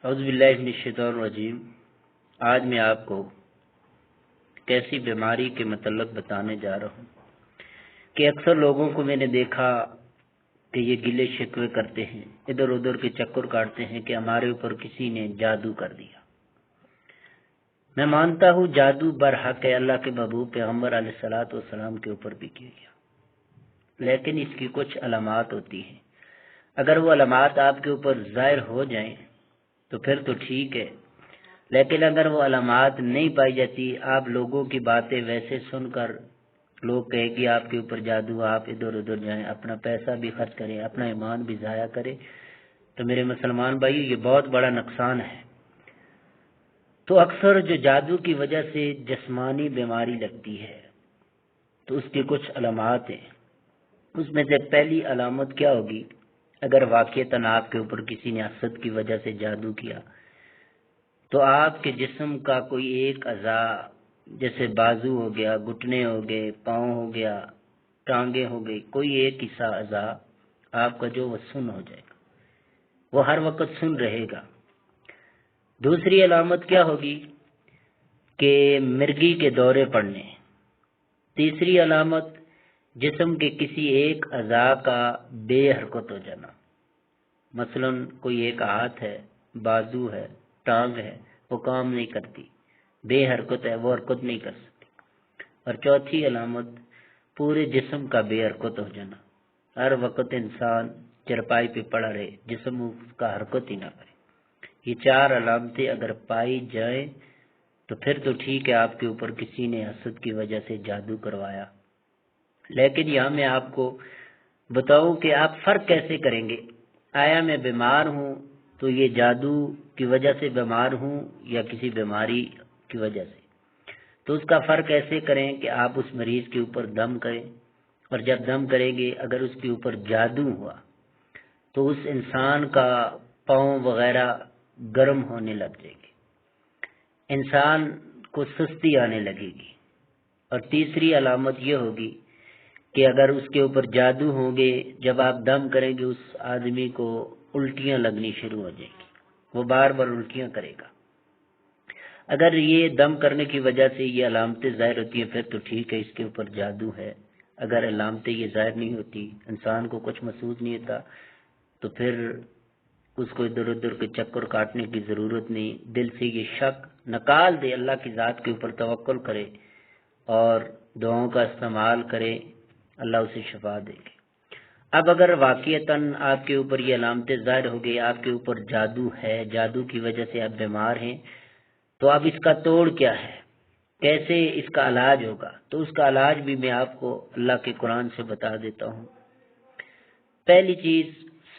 اعوذ باللہ من الشیطان الرجیم۔ آج میں آپ کو کیسی بیماری کے متعلق بتانے جا رہا ہوں کہ اکثر لوگوں کو میں نے دیکھا کہ یہ گلے شکوے کرتے ہیں، ادھر ادھر کے چکر کاٹتے ہیں کہ ہمارے اوپر کسی نے جادو کر دیا۔ میں مانتا ہوں جادو برحق ہے، اللہ کے محبوب پیغمبر علیہ الصلوۃ والسلام کے اوپر بھی کیا گیا، لیکن اس کی کچھ علامات ہوتی ہیں۔ اگر وہ علامات آپ کے اوپر ظاہر ہو جائیں تو پھر تو ٹھیک ہے، لیکن اگر وہ علامات نہیں پائی جاتی، آپ لوگوں کی باتیں ویسے سن کر لوگ کہیں کہ آپ کے اوپر جادو، آپ ادھر ادھر جائیں، اپنا پیسہ بھی خرچ کریں، اپنا ایمان بھی ضائع کریں، تو میرے مسلمان بھائی یہ بہت بڑا نقصان ہے۔ تو اکثر جو جادو کی وجہ سے جسمانی بیماری لگتی ہے تو اس کی کچھ علامات ہیں۔ اس میں سے پہلی علامت کیا ہوگی؟ اگر واقعتاً آپ کے اوپر کسی نے حسد کی وجہ سے جادو کیا تو آپ کے جسم کا کوئی ایک اعضا، جیسے بازو ہو گیا، گھٹنے ہو گئے، پاؤں ہو گیا، ٹانگیں ہو گئی، کوئی ایک حصہ اعضا آپ کا جو وہ سن ہو جائے گا، وہ ہر وقت سن رہے گا۔ دوسری علامت کیا ہوگی کہ مرگی کے دورے پڑنے۔ تیسری علامت جسم کے کسی ایک اعضا کا بے حرکت ہو جانا، مثلا کوئی ایک ہاتھ ہے، بازو ہے، ٹانگ ہے، وہ کام نہیں کرتی، بے حرکت ہے، وہ حرکت نہیں کر سکتی۔ اور چوتھی علامت پورے جسم کا بے حرکت ہو جانا، ہر وقت انسان چرپائی پہ پڑا رہے، جسم اس کا حرکت ہی نہ کرے۔ یہ چار علامتیں اگر پائی جائیں تو پھر تو ٹھیک ہے، آپ کے اوپر کسی نے حسد کی وجہ سے جادو کروایا۔ لیکن یہاں میں آپ کو بتاؤں کہ آپ فرق کیسے کریں گے؟ آیا میں بیمار ہوں تو یہ جادو کی وجہ سے بیمار ہوں یا کسی بیماری کی وجہ سے؟ تو اس کا فرق ایسے کریں کہ آپ اس مریض کے اوپر دم کریں، اور جب دم کریں گے اگر اس کے اوپر جادو ہوا تو اس انسان کا پاؤں وغیرہ گرم ہونے لگ جائے گی، انسان کو سستی آنے لگے گی۔ اور تیسری علامت یہ ہوگی کہ اگر اس کے اوپر جادو ہوں گے، جب آپ دم کریں گے اس آدمی کو الٹیاں لگنی شروع ہو جائیں گی، وہ بار بار الٹیاں کرے گا۔ اگر یہ دم کرنے کی وجہ سے یہ علامتیں ظاہر ہوتی ہیں پھر تو ٹھیک ہے، اس کے اوپر جادو ہے۔ اگر علامتیں یہ ظاہر نہیں ہوتی، انسان کو کچھ محسوس نہیں ہوتا، تو پھر اس کو ادھر ادھر کے چکر کاٹنے کی ضرورت نہیں، دل سے یہ شک نکال دے، اللہ کی ذات کے اوپر توکل کرے اور دعاؤں کا استعمال کرے، اللہ اسے شفا دے گی۔ اب اگر واقعتاً آپ کے اوپر یہ علامتیں ظاہر ہو گئی، آپ کے اوپر جادو ہے، جادو کی وجہ سے آپ بیمار ہیں، تو اب اس کا توڑ کیا ہے، کیسے اس کا علاج ہوگا؟ تو اس کا علاج بھی میں آپ کو اللہ کے قرآن سے بتا دیتا ہوں۔ پہلی چیز،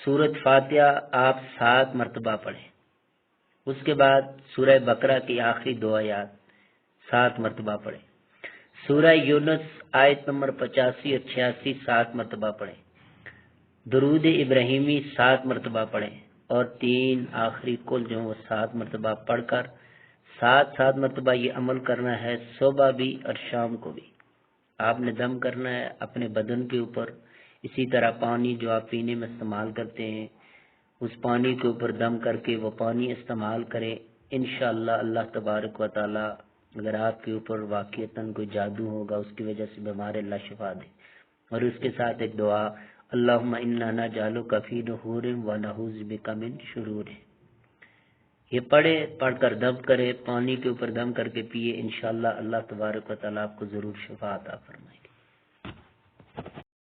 سورۃ فاتحہ آپ 7 مرتبہ پڑھیں، اس کے بعد سورہ بقرہ کی آخری 2 آیات 7 مرتبہ پڑھیں، سورہ یونس آیت نمبر 85 اور 86 7 مرتبہ پڑھیں، درود ابراہیمی 7 مرتبہ پڑھیں، اور 3 آخری کل جو وہ 7 مرتبہ پڑھ کر 7 مرتبہ یہ عمل کرنا ہے، صبح بھی اور شام کو بھی۔ آپ نے دم کرنا ہے اپنے بدن کے اوپر، اسی طرح پانی جو آپ پینے میں استعمال کرتے ہیں اس پانی کے اوپر دم کر کے وہ پانی استعمال کریں۔ انشاءاللہ اللہ تبارک و تعالی اگر آپ کے اوپر واقعتاً کوئی جادو ہوگا، اس کی وجہ سے بیمار، اللہ شفا دے۔ اور اس کے ساتھ ایک دعا، اللہم انا نجعلک فی نحور ونعوذ بک من شرور۔ یہ پڑھ کر دم کرے، پانی کے اوپر دم کر کے پیے، انشاءاللہ اللہ تبارک و تعالی آپ کو ضرور شفا عطا فرمائے۔